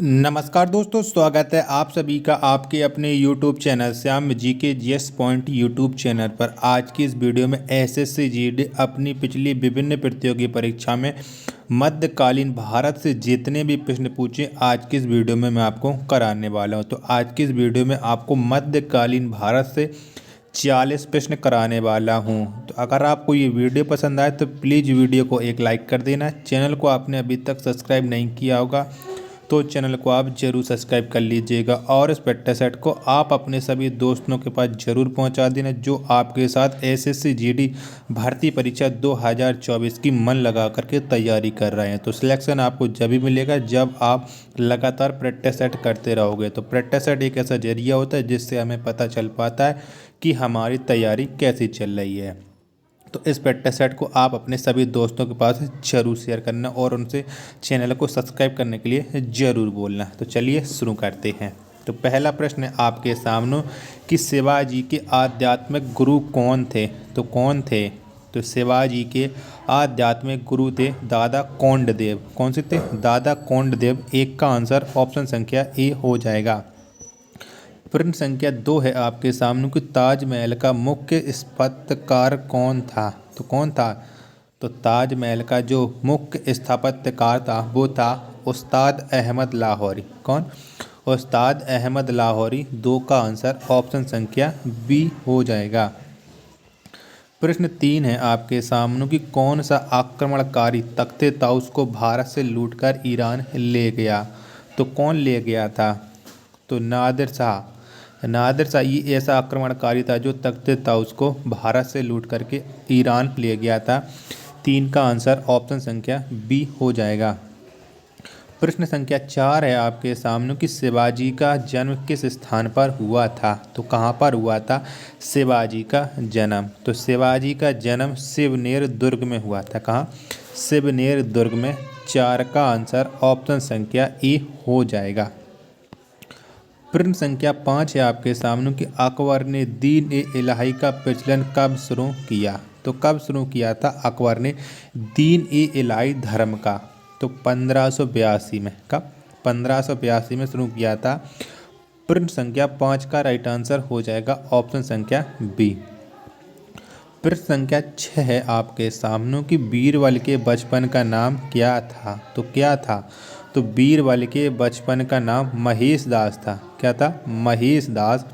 नमस्कार दोस्तों, स्वागत है आप सभी का आपके अपने YouTube चैनल श्याम जी के जीएस पॉइंट यूट्यूब चैनल पर। आज की इस वीडियो में एसएससी जीडी अपनी पिछली विभिन्न प्रतियोगी परीक्षा में मध्यकालीन भारत से जितने भी प्रश्न पूछे आज की इस वीडियो में मैं आपको कराने वाला हूं। तो आज की इस वीडियो में आपको मध्यकालीन भारत से 40 प्रश्न कराने वाला हूं। तो अगर आपको ये वीडियो पसंद आए तो प्लीज़ वीडियो को एक लाइक कर देना। चैनल को आपने अभी तक सब्सक्राइब नहीं किया होगा तो चैनल को आप जरूर सब्सक्राइब कर लीजिएगा और इस पेट्टा सेट को आप अपने सभी दोस्तों के पास जरूर पहुंचा देना जो आपके साथ एसएससी जीडी भर्ती परीक्षा 2024 की मन लगा करके तैयारी कर रहे हैं। तो सिलेक्शन आपको जब भी मिलेगा जब आप लगातार प्रैक्टिस सेट करते रहोगे। तो प्रैक्टिस सेट एक ऐसा जरिया होता है जिससे हमें पता चल पाता है कि हमारी तैयारी कैसी चल रही है। तो इस प्रैक्टिस सेट को आप अपने सभी दोस्तों के पास जरूर शेयर करना और उनसे चैनल को सब्सक्राइब करने के लिए ज़रूर बोलना। तो चलिए शुरू करते हैं। तो पहला प्रश्न है आपके सामने कि शिवाजी के आध्यात्मिक गुरु कौन थे। तो कौन थे? तो शिवाजी के आध्यात्मिक गुरु थे दादा कोंडदेव। कौन से थे? दादा कोंडदेव। एक का आंसर ऑप्शन संख्या ए हो जाएगा। प्रश्न संख्या 2 है आपके सामने कि ताजमहल का मुख्य स्थापत्यकार कौन था। तो कौन था? तो ताजमहल का जो मुख्य स्थापत्यकार था वो था उस्ताद अहमद लाहौरी। कौन? उस्ताद अहमद लाहौरी। 2 का आंसर ऑप्शन संख्या बी हो जाएगा। प्रश्न 3 है आपके सामने कि कौन सा आक्रमणकारी तख्ते ताउस को भारत से लूटकर ईरान ले गया। तो कौन ले गया था? तो नादिर शाह। नादिर शाह ये ऐसा आक्रमणकारी था जो तख्ते ताउस को भारत से लूट करके ईरान ले गया था। 3 का आंसर ऑप्शन संख्या बी हो जाएगा। प्रश्न संख्या 4 है आपके सामने कि शिवाजी का जन्म किस स्थान पर हुआ था। तो कहाँ पर हुआ था शिवाजी का जन्म? तो शिवाजी का जन्म शिवनेर दुर्ग में हुआ था। कहाँ? शिवनेर दुर्ग में। 4 का आंसर ऑप्शन संख्या ए हो जाएगा। प्रश्न संख्या 5 है आपके सामने कि अकबर ने दीन ए इलाही का प्रचलन कब शुरू किया। तो कब शुरू किया था अकबर ने दीन ए इलाही धर्म का? तो 1582 में। कब? 1582 में शुरू किया था। प्रश्न संख्या 5 का राइट आंसर हो जाएगा ऑप्शन संख्या बी। प्रश्न संख्या 6 है आपके सामने कि बीरबल के बचपन का नाम क्या था। तो क्या था? तो बीरबल के बचपन का नाम महेश दास था। क्या था? महेश दास।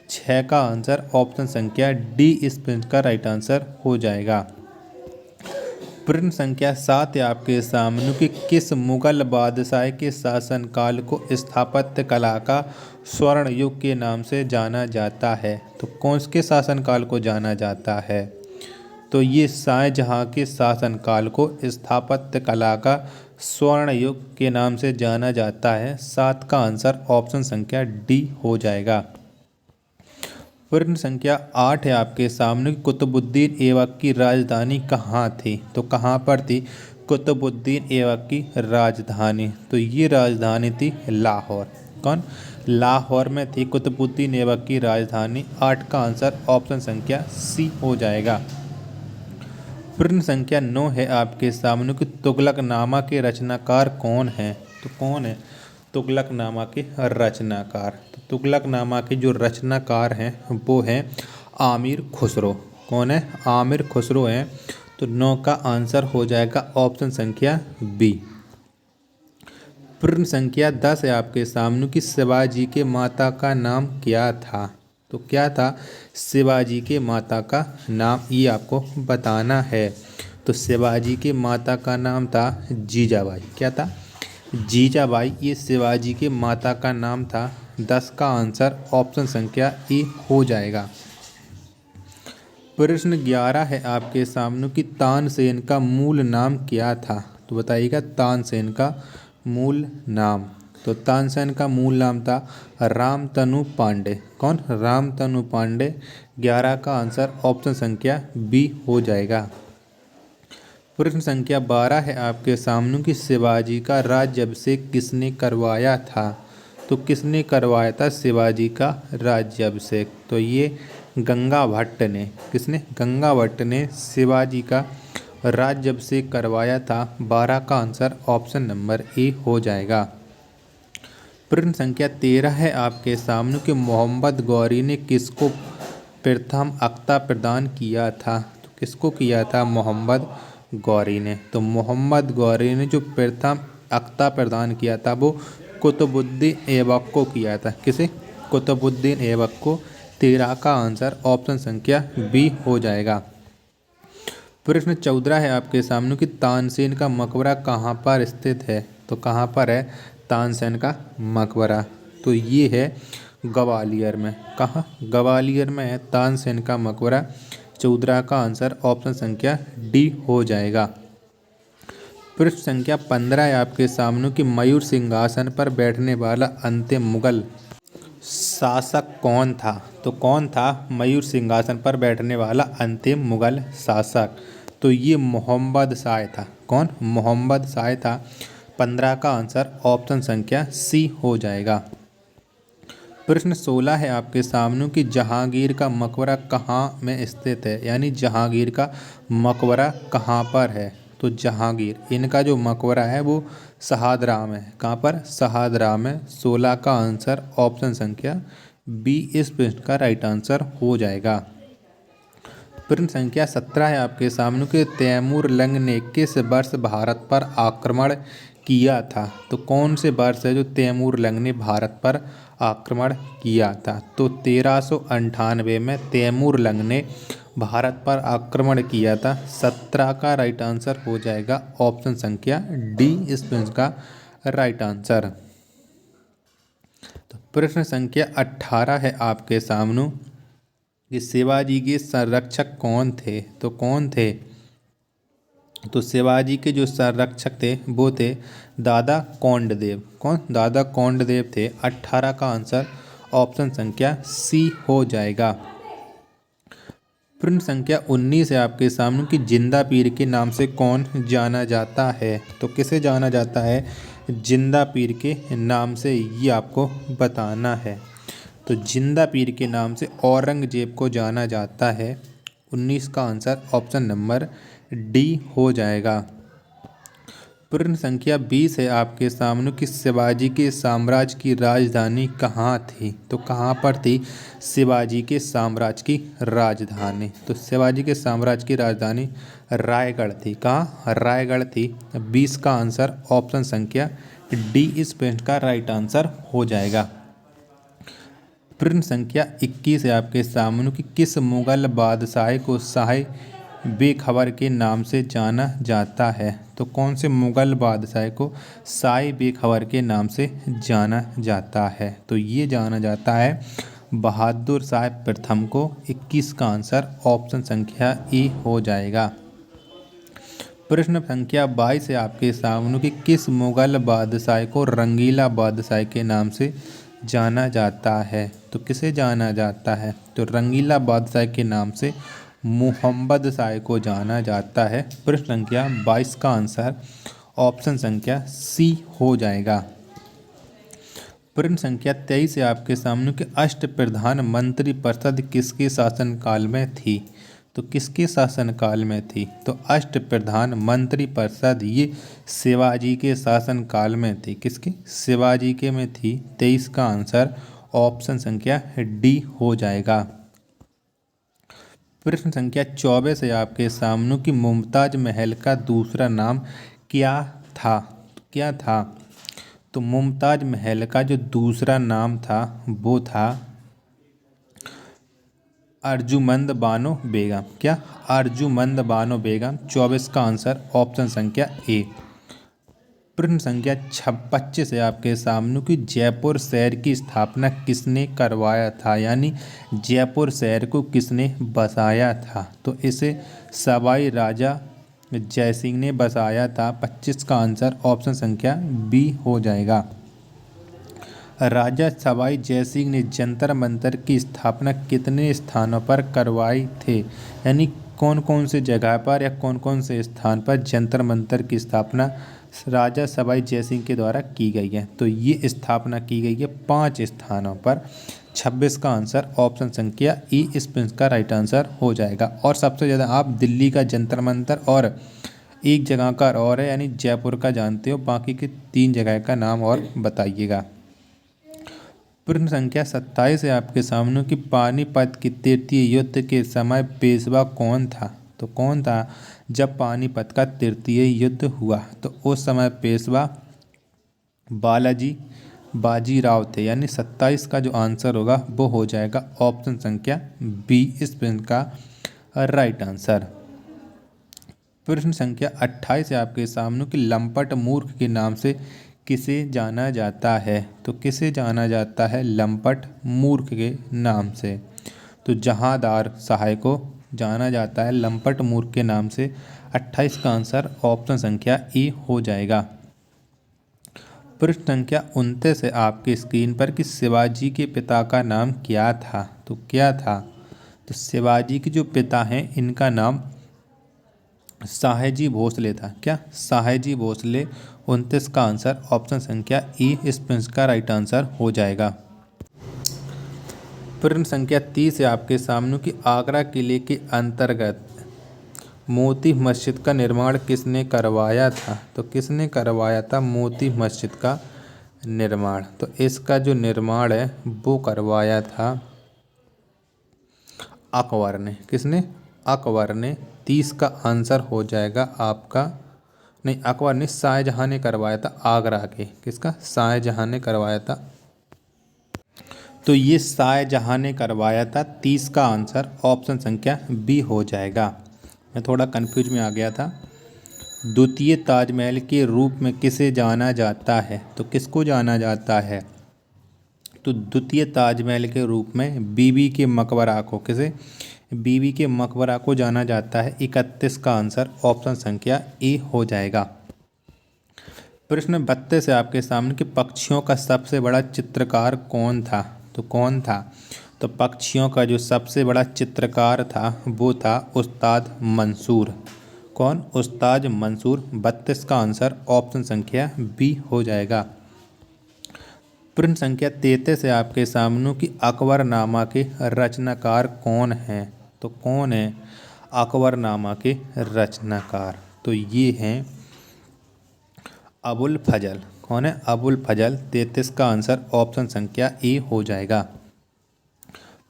6 का आंसर ऑप्शन संख्या डी इस प्रश्न का राइट आंसर हो जाएगा। प्रश्न संख्या 7 है आपके सामने कि किस मुगल बादशाह के शासनकाल को स्थापत्य कला का स्वर्ण युग के नाम से जाना जाता है। तो कौन के शासनकाल को जाना जाता है? तो ये शाहजहाँ के शासनकाल को स्थापत्य कला का स्वर्ण युग के नाम से जाना जाता है। 7 का आंसर ऑप्शन संख्या डी हो जाएगा। प्रश्न संख्या 8 है आपके सामने कुतुबुद्दीन ऐबक की राजधानी कहाँ थी। तो कहाँ पर थी कुतुबुद्दीन ऐबक की राजधानी? तो ये राजधानी थी लाहौर। कौन? लाहौर में थी कुतुबुद्दीन ऐबक की राजधानी। 8 का आंसर ऑप्शन संख्या सी हो जाएगा। प्रश्न संख्या 9 है आपके सामने कि तुगलकनामा के रचनाकार कौन है। तो कौन है तुगलकनामा के रचनाकार? तो तुगलकनामा के जो रचनाकार हैं वो हैं आमिर खुसरो। कौन है? आमिर खुसरो हैं। तो 9 का आंसर हो जाएगा ऑप्शन संख्या बी। प्रश्न संख्या 10 है आपके सामने कि शिवाजी के माता का नाम क्या था। तो क्या था शिवाजी के माता का नाम? ये आपको बताना है। तो शिवाजी के माता का नाम था जीजाबाई। क्या था? जीजाबाई ये शिवाजी के माता का नाम था। 10 का आंसर ऑप्शन संख्या ए हो जाएगा। प्रश्न 11 है आपके सामने कि तानसेन का मूल नाम क्या था। तो बताइएगा तानसेन का मूल नाम। तो तानसेन का मूल नाम था रामतनु पांडे। कौन? रामतनु पांडे। 11 का आंसर ऑप्शन संख्या बी हो जाएगा। प्रश्न संख्या 12 है आपके सामने कि शिवाजी का राज्याभिषेक किसने करवाया था। तो किसने करवाया था शिवाजी का राज्याभिषेक? तो ये गंगा भट्ट ने। किसने? गंगा भट्ट ने शिवाजी का राज्याभिषेक करवाया था। 12 का आंसर ऑप्शन नंबर ए हो जाएगा। प्रश्न संख्या 13 है आपके सामने कि मोहम्मद गौरी ने किसको प्रथम अक्ता प्रदान किया था। तो किसको किया था? मोहम्मद गौरी ने। तो मोहम्मद गौरी ने जो प्रथम अक्ता प्रदान किया था वो कुतुबुद्दीन ऐबक को किया था। किसे? कुतुबुद्दीन ऐबक को। 13 का आंसर ऑप्शन संख्या बी हो जाएगा। प्रश्न 14 है आपके सामने कि तानसेन का मकबरा कहाँ पर स्थित है। तो कहाँ पर है तानसेन का मकबरा? तो ये है ग्वालियर में। कहाँ? ग्वालियर में है तानसेन का मकबरा। 14 का आंसर ऑप्शन संख्या डी हो जाएगा। प्रश्न संख्या 15 है आपके सामने कि मयूर सिंहासन पर बैठने वाला अंतिम मुगल शासक कौन था। तो कौन था मयूर सिंहासन पर बैठने वाला अंतिम मुगल शासक? तो ये मोहम्मद शाह था। कौन? मोहम्मद शाह था। 15 का आंसर ऑप्शन संख्या सी हो जाएगा। प्रश्न 16 है आपके सामने कि जहांगीर का मकबरा कहाँ में स्थित है, यानी जहांगीर का मकबरा कहाँ पर है। तो जहांगीर इनका जो मकबरा है वो शहादरा में है। कहाँ पर? शहादरा में। 16 का आंसर ऑप्शन संख्या बी इस प्रश्न का राइट आंसर हो जाएगा। प्रश्न संख्या 17 है आपके सामने कि तैमूर लंग ने किस वर्ष भारत पर आक्रमण किया था। तो कौन से वर्ष है जो तैमूर लंग ने भारत पर आक्रमण किया था? तो 1398 में तैमूर लंग ने भारत पर आक्रमण किया था। 17 का राइट आंसर हो जाएगा ऑप्शन संख्या डी इस प्रश्न का राइट आंसर। तो प्रश्न संख्या 18 है आपके सामने कि शिवाजी के संरक्षक कौन थे। तो कौन थे? तो शिवाजी के जो संरक्षक थे वो थे दादा कोंडदेव। कौन? दादा कोंडदेव थे। 18 का आंसर ऑप्शन संख्या सी हो जाएगा। प्रश्न संख्या 19 है आपके सामने कि जिंदा पीर के नाम से कौन जाना जाता है। तो किसे जाना जाता है जिंदा पीर के नाम से, ये आपको बताना है। तो जिंदा पीर के नाम से औरंगजेब को जाना जाता है। 19 का आंसर ऑप्शन नंबर डी हो जाएगा। प्रश्न संख्या 20 है आपके सामने कि शिवाजी के साम्राज्य की राजधानी कहाँ थी। तो कहाँ पर थी शिवाजी के साम्राज्य की राजधानी? तो शिवाजी के साम्राज्य की राजधानी रायगढ़ थी। कहाँ? रायगढ़ थी। 20 का आंसर ऑप्शन संख्या डी इस प्रश्न का राइट आंसर हो जाएगा। प्रश्न संख्या 21 है आपके सामने कि किस मुगल बादशाह को शाह बेखबर के नाम से जाना जाता है। तो कौन से मुगल बादशाह को शाह बेखबर के नाम से जाना जाता है? तो ये जाना जाता है बहादुर शाह प्रथम को। 21 का आंसर ऑप्शन संख्या ई हो जाएगा। प्रश्न संख्या 22 है आपके सामने कि किस मुगल बादशाह को रंगीला बादशाह के नाम से जाना जाता है। तो किसे जाना जाता है? तो रंगीला बादशाह के नाम से मोहम्मद शाह को जाना जाता है। प्रश्न संख्या 22 का आंसर ऑप्शन संख्या सी हो जाएगा। प्रश्न संख्या 23 है आपके सामने कि अष्टप्रधान मंत्री परिषद किसके शासनकाल में थी। तो किसके शासनकाल में थी? तो अष्टप्रधान मंत्री परिषद ये शिवाजी के शासनकाल में थी। किसके? शिवाजी के में थी। 23 का आंसर ऑप्शन संख्या डी हो जाएगा। प्रश्न संख्या 24 है आपके सामने कि मुमताज महल का दूसरा नाम क्या था। क्या था? तो मुमताज महल का जो दूसरा नाम था वो था अर्जुमंद बानो बेगम। क्या? अर्जुमंद बानो बेगम। 24 का आंसर ऑप्शन संख्या ए। प्रश्न संख्या 25 है आपके सामने कि जयपुर शहर की स्थापना किसने करवाया था, यानी जयपुर शहर को किसने बसाया था। तो इसे सवाई राजा जयसिंह ने बसाया था। 25 का आंसर ऑप्शन संख्या बी हो जाएगा। राजा सवाई जयसिंह ने जंतर मंतर की स्थापना कितने स्थानों पर करवाई थे, यानी कौन कौन से जगह पर या कौन कौन से स्थान पर जंतर मंतर की स्थापना राजा सवाई जयसिंह के द्वारा की गई है। तो ये स्थापना की गई है 5 स्थानों पर। 26 का आंसर ऑप्शन संख्या ई इस प्रश्न का राइट आंसर हो जाएगा। और सबसे ज़्यादा आप दिल्ली का जंतर मंतर और एक जगह का और है यानी जयपुर का जानते हो, बाकी के 3 जगह का नाम और बताइएगा। प्रश्न संख्या 27 है आपके सामने कि पानीपत की तृतीय युद्ध के समय पेशवा कौन था। तो कौन था जब पानीपत का तृतीय युद्ध हुआ, तो उस समय पेशवा बालाजी बाजीराव थे। यानी 27 का जो आंसर होगा वो हो जाएगा ऑप्शन संख्या बी, इस प्रश्न का राइट आंसर। प्रश्न संख्या 28 है आपके सामने कि लंपट मूर्ख के नाम से किसे जाना जाता है। तो किसे जाना जाता है लंपट मूर्ख के नाम से। तो जहांदार सहाय को जाना जाता है लंपट मूर्ख के नाम से। 28 का आंसर ऑप्शन संख्या ए हो जाएगा। प्रश्न संख्या 29 है आपकी स्क्रीन पर कि शिवाजी के पिता का नाम क्या था। तो क्या था, तो शिवाजी के जो पिता हैं इनका नाम साहेजी भोसले था। क्या, साहेजी भोसले। 29 का आंसर ऑप्शन संख्या ई, इस प्रश्न का राइट आंसर हो जाएगा। प्रश्न संख्या 30 है आपके सामने कि आगरा किले के अंतर्गत मोती मस्जिद का निर्माण किसने करवाया था। तो किसने करवाया था मोती मस्जिद का निर्माण। तो इसका जो निर्माण है वो करवाया था अकबर ने। किसने, अकबर ने। 30 का आंसर हो जाएगा आपका, नहीं अकबर ने, शाहजहां ने करवाया था आगरा के। किसका, शाहजहां ने करवाया था। तो ये शाहजहां ने करवाया था। 30 का आंसर ऑप्शन संख्या बी हो जाएगा। मैं थोड़ा कंफ्यूज में आ गया था। द्वितीय ताजमहल के रूप में किसे जाना जाता है। तो किसको जाना जाता है, तो द्वितीय ताजमहल के रूप में बीबी के मकबरा को, किसे, बीबी के मकबरा को जाना जाता है। 31 का आंसर ऑप्शन संख्या ए हो जाएगा। प्रश्न 32 है आपके सामने कि पक्षियों का सबसे बड़ा चित्रकार कौन था। तो कौन था, तो पक्षियों का जो सबसे बड़ा चित्रकार था वो था उस्ताद मंसूर। कौन, उस्ताद मंसूर। 32 का आंसर ऑप्शन संख्या बी हो जाएगा। प्रश्न संख्या 33 है आपके सामने कि अकबरनामा के रचनाकार कौन हैं। तो कौन है अकबरनामा के रचनाकार, तो ये हैं अबुल फजल। कौन है, अबुल फजल। 33 का आंसर ऑप्शन संख्या ए हो जाएगा।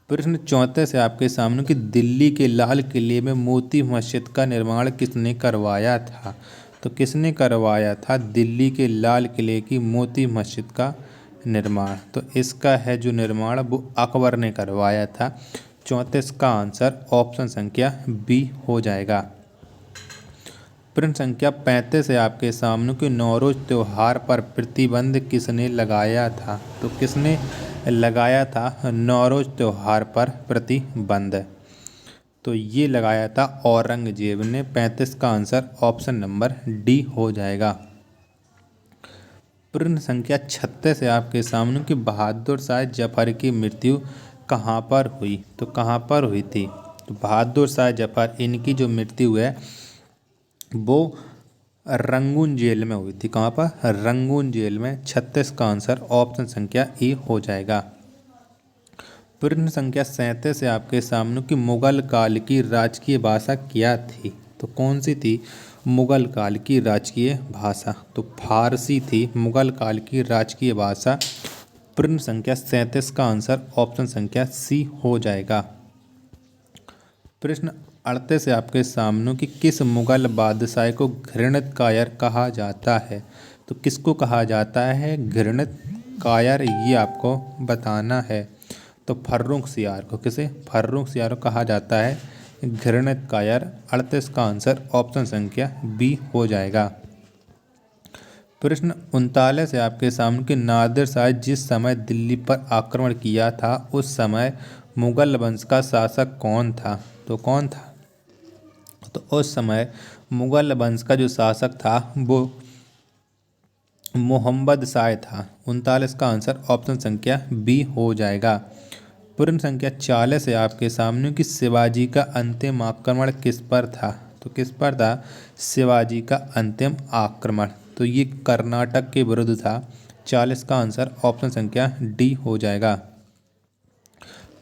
प्रश्न 34 है आपके सामने कि दिल्ली के लाल किले में मोती मस्जिद का निर्माण किसने करवाया था। तो किसने करवाया था दिल्ली के लाल किले की मोती मस्जिद का निर्माण। तो इसका है जो निर्माण वो अकबर ने करवाया था। 34 का आंसर ऑप्शन संख्या बी हो जाएगा। प्रश्न संख्या 35 है आपके सामने कि नौरोज त्योहार पर प्रतिबंध किसने लगाया था। तो किसने लगाया था नौरोज त्योहार पर प्रतिबंध, तो ये लगाया था औरंगजेब ने। 35 का आंसर ऑप्शन नंबर डी हो जाएगा। प्रश्न संख्या 36 है आपके सामने कि बहादुर शाह जफर की मृत्यु कहाँ पर हुई। तो कहाँ पर हुई थी, तो बहादुर शाह जफर इनकी जो मृत्यु है वो रंगून जेल में हुई थी। कहाँ पर, रंगून जेल में। 36 का आंसर ऑप्शन संख्या ए हो जाएगा। प्रश्न संख्या 37 है आपके सामने कि मुगल काल की राजकीय भाषा क्या थी। तो कौन सी थी मुगल काल की राजकीय भाषा, तो फारसी थी मुगल काल की राजकीय भाषा। प्रश्न संख्या 37 का आंसर ऑप्शन संख्या सी हो जाएगा। प्रश्न 38 है आपके सामने कि किस मुगल बादशाह को घृणित कायर कहा जाता है। तो किसको कहा जाता है घृणित कायर, ये आपको बताना है। तो फर्रुखसियार को, किसे, फर्रुखसियार को कहा जाता है घृणित कायर। 38 का आंसर ऑप्शन संख्या बी हो जाएगा। प्रश्न 39 है आपके सामने कि नादिर शाह जिस समय दिल्ली पर आक्रमण किया था उस समय मुगल वंश का शासक कौन था। तो कौन था, तो उस समय मुगल वंश का जो शासक था वो मोहम्मद शाह था। 39 का आंसर ऑप्शन संख्या बी हो जाएगा। प्रश्न संख्या 40 है आपके सामने कि शिवाजी का अंतिम आक्रमण किस पर था। तो किस पर था शिवाजी का अंतिम आक्रमण, तो ये कर्नाटक के विरुद्ध था। 40 का आंसर ऑप्शन संख्या डी हो जाएगा।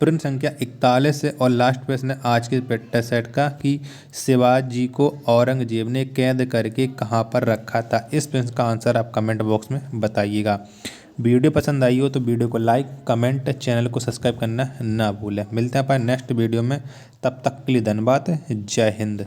प्रश्न संख्या 41 है और लास्ट प्रश्न है आज के पेट्टा सेट का कि शिवाजी को औरंगजेब ने कैद करके कहाँ पर रखा था। इस प्रश्न का आंसर आप कमेंट बॉक्स में बताइएगा। वीडियो पसंद आई हो तो वीडियो को लाइक कमेंट चैनल को सब्सक्राइब करना ना भूलें। मिलते हैं अपन नेक्स्ट वीडियो में, तब तक के लिए धन्यवाद। जय हिंद।